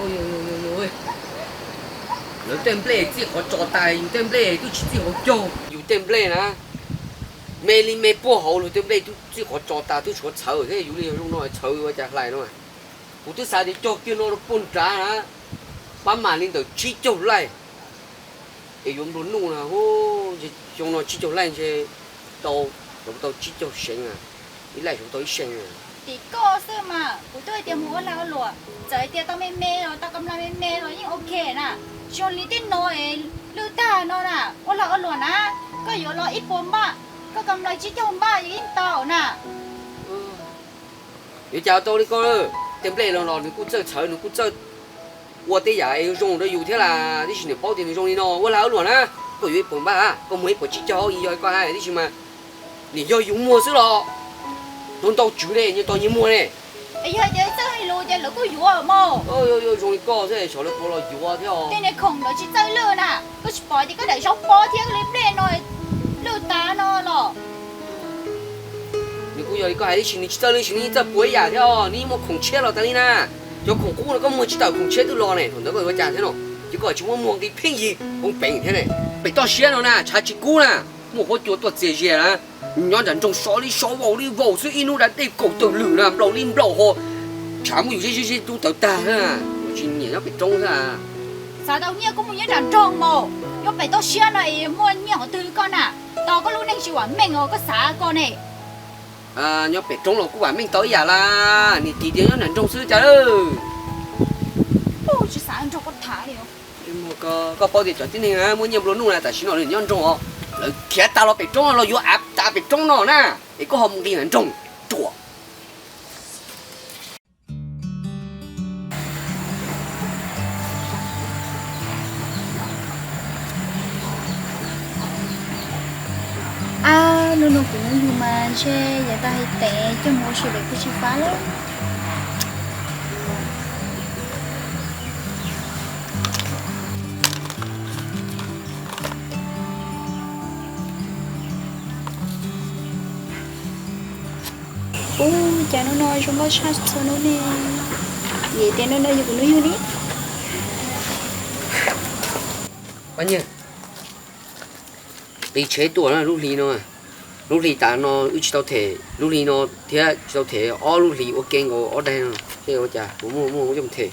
ôi ôi ôi ôi nếu tem ple chỉ có cho tài tem ple tôi chỉ có cho dù tem ple nè mê li mê bùa hậu rồi tem ple tôi chỉ có cho tài tôi chỉ có chờ thế dù đi lúc nói chờ qua chả lại nữa cụ tôi xài để cho kia nó bún trà nè bám mà lên tới chỉ cho lại để dùng đồ nung là hô dùng nó chỉ cho lại chứ tàu chúng tôi chỉ cho sinh à ý lại chúng tôi sinh à thì có sư mà của tôi tiền mua là lụa trời tiền tao mê rồi tao cầm lại mê rồi nhưng ok nè cho lý tin nói lưu ta nó nè ô là lụa nè có yếu lo ít bốn ba có cầm lại chỉ cho ba ít tao nè你叫到你个点不来了，你顾这车，你顾这，我的呀，用的有天啦，你是你包点的用的喏，我老乱啦，个月半吧，个每不只叫伊要干，你是嘛？你要用么事咯？弄到煮嘞，你当你么嘞？哎呀，这真係路只路個油啊冇。哟，用你搞这小的过了油啊跳。你窮到只真路呐，個是擺啲個嚟想包天你咩內路打喏咯。你估要一个还是心里知道你心里这不会呀跳，你莫空切了等你呢，要空过了个莫知道空切都落呢，同那个价钱咯，结果就我莫给便宜，空平天嘞，被到线了呢，差几股呢，莫好叫多这些啦，你让人种少里少往里往，所以一路来得狗都绿了，不老林不老好，全部有些都到大啊，我今年要被中噻。sao đâu nhớ cũng muốn nhớ rằng tròn mồ, nhớ phải tao xia này mua nhớ họ tư con à, tao có lúc nên chịu ăn mình rồi có xả con này. À, nhớ bị trống là cũng bạn mình tới giờ là, nị tí tiếng nhớ nền trống sư trời ơi. Ôi, chỉ xả ăn cho con thả đi không? Nhưng mà có bao giờ cho tin này muốn nhầm luôn luôn là tại sao nó lại nhớ trống à? Rồi kia tao là bị trống là vô áp ta bị trống nó nè, để có hồng đi nền trống, chùa. À, nó cũng như mà xe giờ ta hay tệ cho mua xe để cái chi phá lắm. Ôi, chả nó nói chúng có chat cho nó nè. Vậy tên nó nói gì cũng nói như đi. Bao nhiêu? Bị chế tuổi là lúc lì nó à, lúc lì ta nó ước tao thể, lúc lì nó thế tao thể, lúc lì ở kênh ở đây nó, thế ở chả, mua trong thể.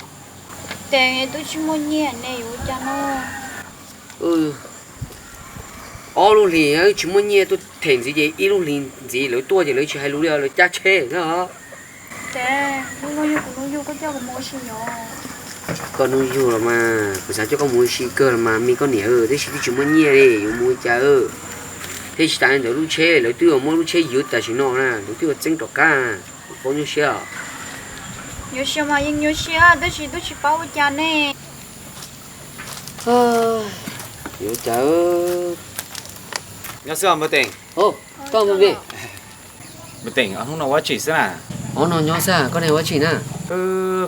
Tên tôi chỉ muốn nhẹ này ở cha nó. Lúc lì chỉ muốn nhẹ tôi thể gì, lúc lì gì lấy tua gì lấy chỉ hay lúc lì lấy cha chế, thế hả? Thế, nó yêu có cho cái mối gì nhỏ. Con nuôi yêu là mà, vì sao cho con mua xí cơ là mà mình có nhớ thế chỉ chúng mình nhớ đi, mua cha thế chỉ tại lúc chơi, lúc tôi mua lúc chơi yếu tại chỉ nó nè, lúc tôi chân trọc cá, bao nhiêu xe? Nhiều xe mà nhưng nhiều xe, tôi chỉ bảo cha nè. Yếu cha ơi. Nhớ xưa mới tỉnh. Ô, con mua gì? Mới tỉnh, ông không nói quá chỉ thế nào? Nó nhỏ sao, con này quá chỉ nè.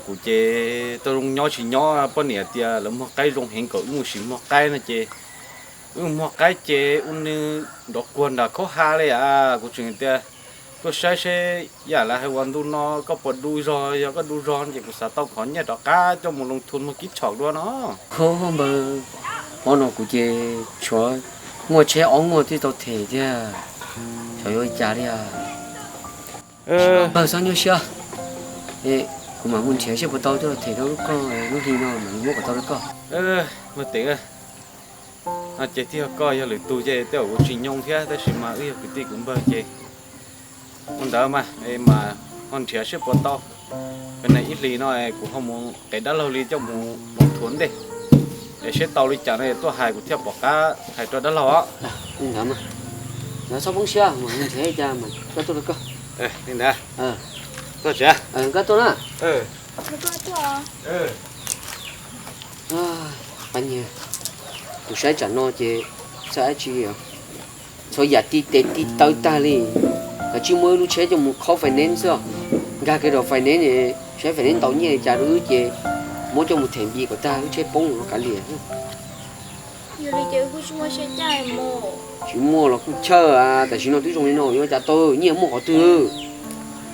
Cụ chế tôi dùng nhỏ chỉ nhỏ bao nhiêu thì là một cái dùng hình cỡ một xíu một cái nó chế một cái chế un đọc quần là khó ha đấy à cụ chuyện thì tôi sẽ giả là hai quan tu nó có bật đuôi rồi có đuôi rồi thì cũng sẽ tao khó nhẹ đó cá cho một lồng thun một kít chọc đó nó không bờ nó cụ chế chúa mua chế ống mua thì tao thể chứ trời ơi cha đi à sao như xưa mà muốn chế sẽ bắt đầu cho thể đâu lúc đi nó mình mua bắt đầu có mà tính à chế thì coi cho lời tu chế tiêu của trình nhung thế tới mà cái tí cũng bơ chế con đỡ mà mà con chế sẽ bắt đầu cái này ít lì nó cũng không muốn cái đó lâu lì cho muốn thuần đi để sẽ tàu đi chả này tôi hài của theo bỏ cá hài cho đó lâu á đỡ mà nó sao bóng xe mà mình chế cha mà cái tôi được có nên đã nó chả cái tôi nè bao nhiêu tôi sẽ chẳng nó chứ sẽ chi à thôi giờ đi tới ta đi cái chỉ mới lúc chế cho một khó phải nên sao ra cái đồ phải nên thì sẽ phải nên tàu nhẹ trả đứa chứ mỗi cho một thèm gì của ta lúc chế bông nó cả liền giờ đi chơi cũng chỉ mua xe chạy mua chỉ mua là cũng chờ à tại vì nó tôi dùng đến nồi nhưng mà trả tôi nhiều mua có từ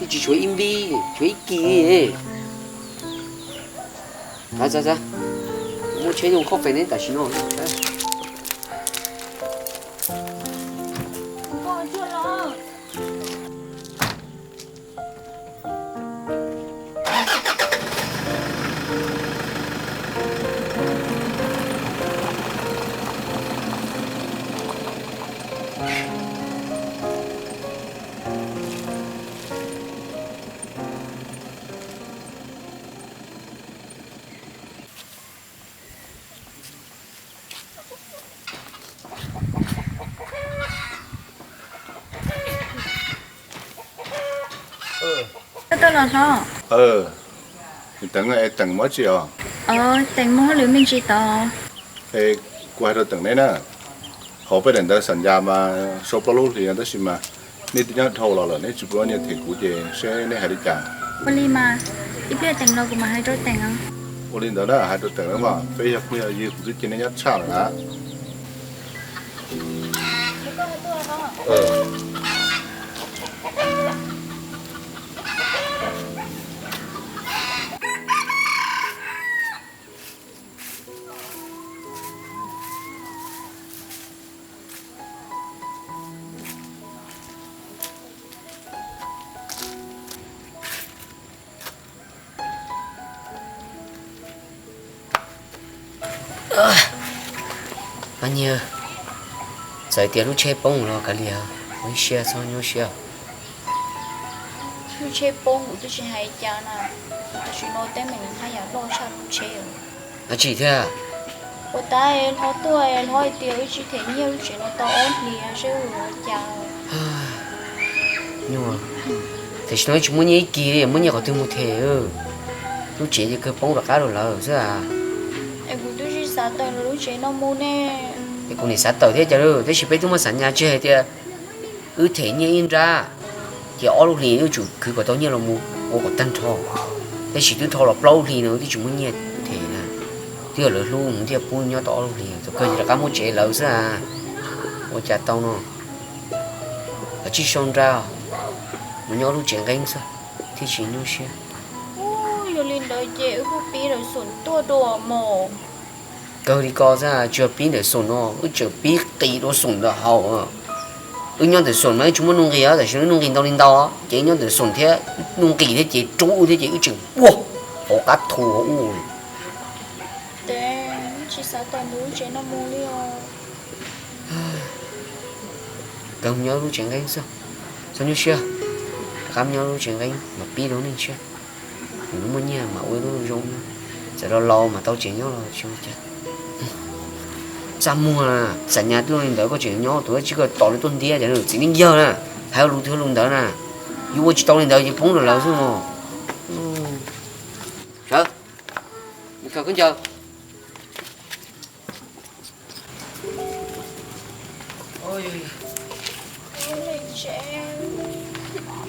thì chỉ chuối im đi chuối kỳ ấy Ra. Mua chế dùng không phải nên tại sao nó. Con chưa lo. Tôi là sao? Tầng này tầng mấy triệu? Tầng mua liệu mình chỉ tao. Ê, qua đó tầng này nè. Họ phải đến đó sản gia mà số bao lâu thì đó xin mà. Nếu tí nhá thâu là nếu chụp bao nhiêu thì cũng chỉ sẽ nếu hai đi chàng. Có li mà. Ít biết tầng đâu cũng mà hai đôi tầng không? Ô lên đó là hai đôi tầng đó mà. Bây giờ bây giờ cũng chỉ trên nhất chả là. Bao nhiêu? Giờ tiền lúc chơi bông rồi cả liền. Mới share sao nhau share. Lúc chơi bông của tôi chỉ hay chán à. Tôi chỉ nói tên mình hay là lo sao lúc chơi. À chỉ thế à? Cô ta em họ tuổi em hỏi tiêu chỉ thấy nhiều chuyện nó to ổn liền sẽ uống chào. Nhưng mà thì nói chúng muốn nhảy kỳ đi, muốn nhảy có tiếng một thế lúc chế thì cứ bông được cá rồi là chứ à? Em cũng tôi chỉ sát tao lúc chơi nó mua nè. Cái con này sát tàu thế chứ đâu, thế chỉ biết chúng mà sẵn nhà chơi thì thế nhảy in ra, thì ở lúc này chủ cứ có tao nhảy là mua có tăng thọ, thế chỉ tôi thọ là lâu thì nữa thì chúng muốn nhảy thế nè, thì ở luôn thì buôn nhau tao lúc này, tôi coi là cá mua chế lâu chứ à, mua chả tao nó, chỉ xong ra, mình nhau lúc chuyện gánh sao, thì chỉ nhau xe. Rồi lên đời dễ không biết rồi sụn tua đồ mồ. Cơ đi co ra chưa biết để sồn nó, chưa biết tí đó sồn đó hậu nhau để sồn mấy chúng nó nung kia, tại sao nung kia tao lên đó, chỉ nhau để sồn thế, nung kỳ thế chỉ trú thế chỉ chừng, wow, họ cá thù, Thế chỉ sát tao lúc chơi nó mua đi à. cầm nhau lúc chuyện gánh sao như chưa, cầm nhau lúc chuyện gánh mà biết đó nên chưa, nó muốn nhà mà ôi nó rong, giờ đó lâu mà tao chuyện nhau là chưa chứ. Sao mua à? Sẵn nhà tôi lên đó có chuyện nhỏ tôi chỉ có tỏ lên tuần đi để được chỉ nên giờ nè, hay là thứ luôn đó nè, yêu chỉ tỏ lên đó chỉ phóng được là sao mà, sợ, mình cần cái chờ, ôi,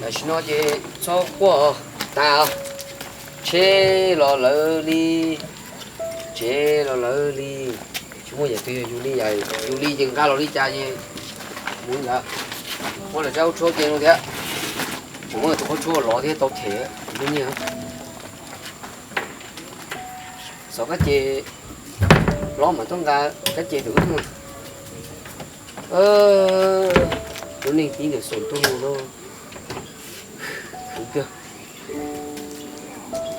là xin nói gì cho quá tao, chế lo lỡ đi, chế lo lỡ đi. Chúng tôi giờ tôi Julie chừng ra rồi đi cha gì muốn là có là cháu chua tiền rồi thế chúng tôi có chua lọ thế tao thể đúng như sao cái chị lọ mà trong ra cái chị đủ thôi tôi nên tí được sồn tôi luôn đúng chưa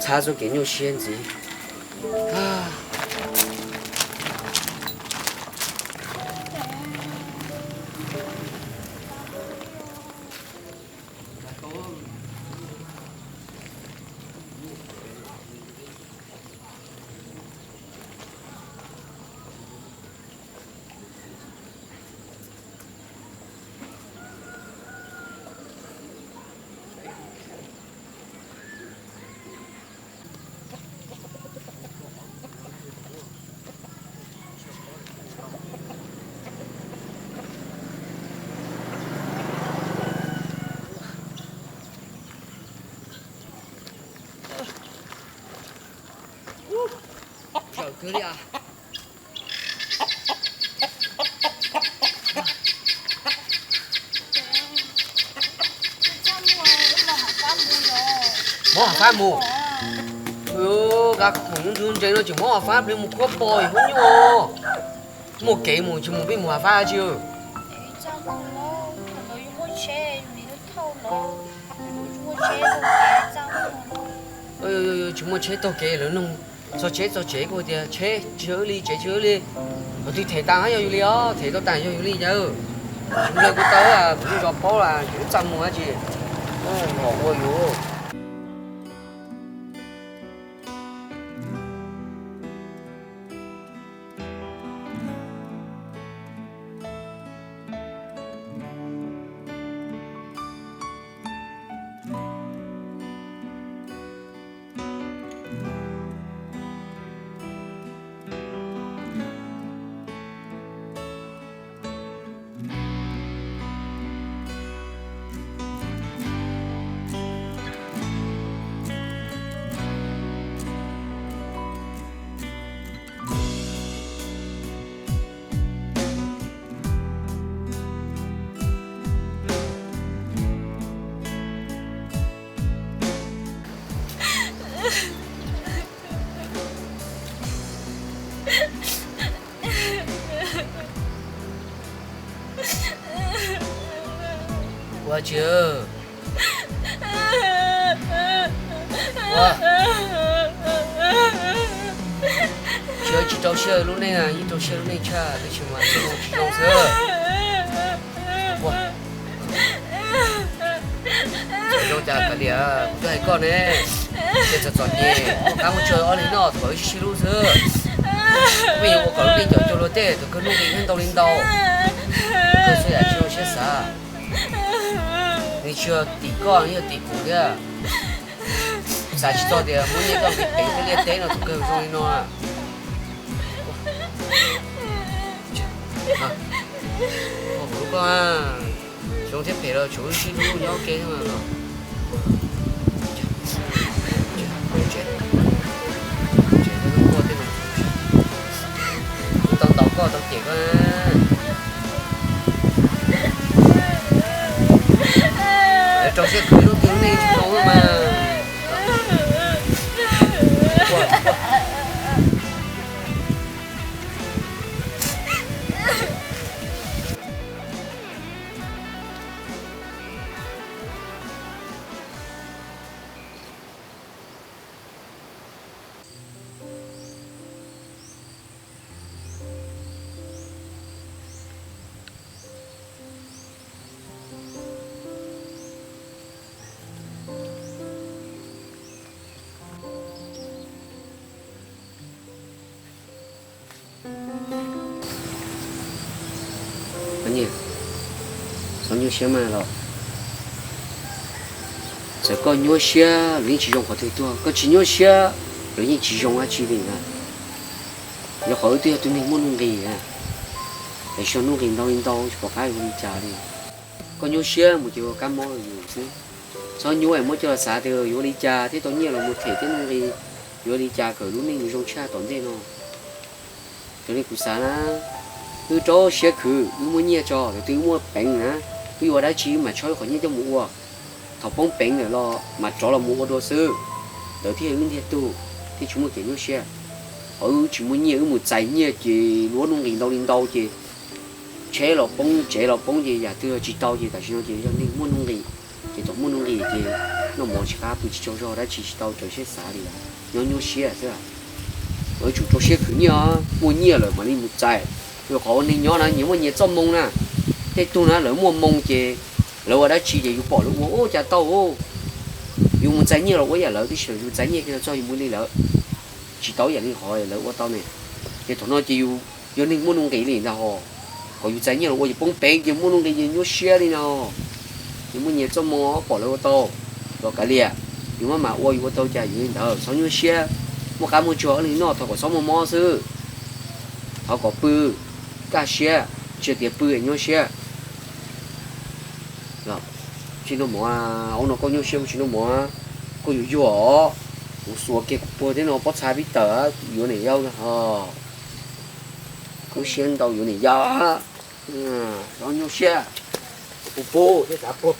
cha cho cái nhiều xiên gì cứ đi à mỏ hả phát mù cho các thằng chúng chơi nó chỉ mua pháp lên một cốc bồi không nhô một cái một chỉ một bên một pha chưa Chào mừng nó, thằng nó dùng một chế, mình nó thâu nó, dùng một chế đồ kẻ chào mừng nó. chúng một chế tao kể lớn nông cho chế của thì chế chứa đi ở thì thể tăng hay gì đó thể tao tăng cho đi nhớ chúng ta cũng tới là cũng cho bố là cũng trăm mua gì ngỏ mua vô qua chưa qua chưa chỉ trâu xe lúc này à chỉ trâu xe lúc này cha cái chuyện mà chỉ trâu xe qua trâu cha cái gì à cái hai con này để cho chọn nhé cá một chơi ở đây nó thổi chỉ lúc xe bây giờ có lúc đi chọn cho nó tê thì cứ lúc đi lên đầu cái xe là trâu xe xa你chưa tỷ con như tỷ phụ kia sao chỉ cho thì muốn những con cái liệt tế nó thuộc cơ rồi nó à không có à chúng thế phải là chú xin luôn nhau kia mà nó chết nó qua thế nó tao có tao chỉ có trong xe cưới nó tiếng này chúng nó mà nhỉ sao như xe mà rồi sẽ có nhiều xe lính chỉ dùng có thể tua có chỉ nhiều xe lính chỉ dùng ở chỉ lính à giờ hỏi tôi mình muốn gì à để cho nó hình đâu cho cái gì trả đi có nhiều xe một chiều cam mỏ nhiều chứ sao nhiều em mới cho là xả thì vô đi trả thế tôi nghĩ là một thể thế này vô đi trả cỡ lúc này mình dùng cha tốn tiền nó cho nên cũng xả na cứ cho xe khử cứ mua nhẹ cho rồi cứ mua bánh á cứ vào đó chỉ mà cho khỏi nhẹ cho mua thọ bông bánh rồi lo mà cho là mua đồ sư rồi thì ứng thì tu thì chúng mình kiểu như xe ở chỉ muốn nhẹ một trái nhẹ chỉ luôn luôn lên đầu chỉ chế là bông gì giả từ chỉ tàu gì tại sao chỉ cho nên muốn nông gì chỉ tổng muốn nông gì thì nó mua chỉ cá bự cho đó chỉ tàu cho xe xả đi nhau xe thế à ở chủ cho xe khử nhẹ mua nhẹ rồi mà đi một trái rồi họ nên nhớ là những cái gì trong mông nè thế tôi nói lỡ mua mông chứ lỡ ở đó chỉ để bỏ lỡ mua ô chả tao ô dùng một trái nhiều là có giờ lỡ cái sự dùng trái nhiều cái cho dùng đi lỡ chỉ tao giờ đi hỏi lỡ qua tao này thì thằng nó chỉ dùng nên muốn nông cái gì nào họ còn dùng trái nhiều là có gì bông bén chỉ muốn nông cái gì nhớ xe đi nào những cái gì trong mông bỏ lỡ qua tao rồi cái gì nhưng mà ôi qua tao chả gì đâu sao nhớ xe một cái một chỗ này nó thôi có sáu mò sư họ có bự cá xe chưa tiệp bự nhau xe rồi chỉ nó mua ông nó có nhau xe chỉ nó mua có nhiều chỗ một số cái bữa thế nó bắt sai biết tờ chỗ này đâu hả có xe đâu chỗ này do đó nhau xe bố thế cả bố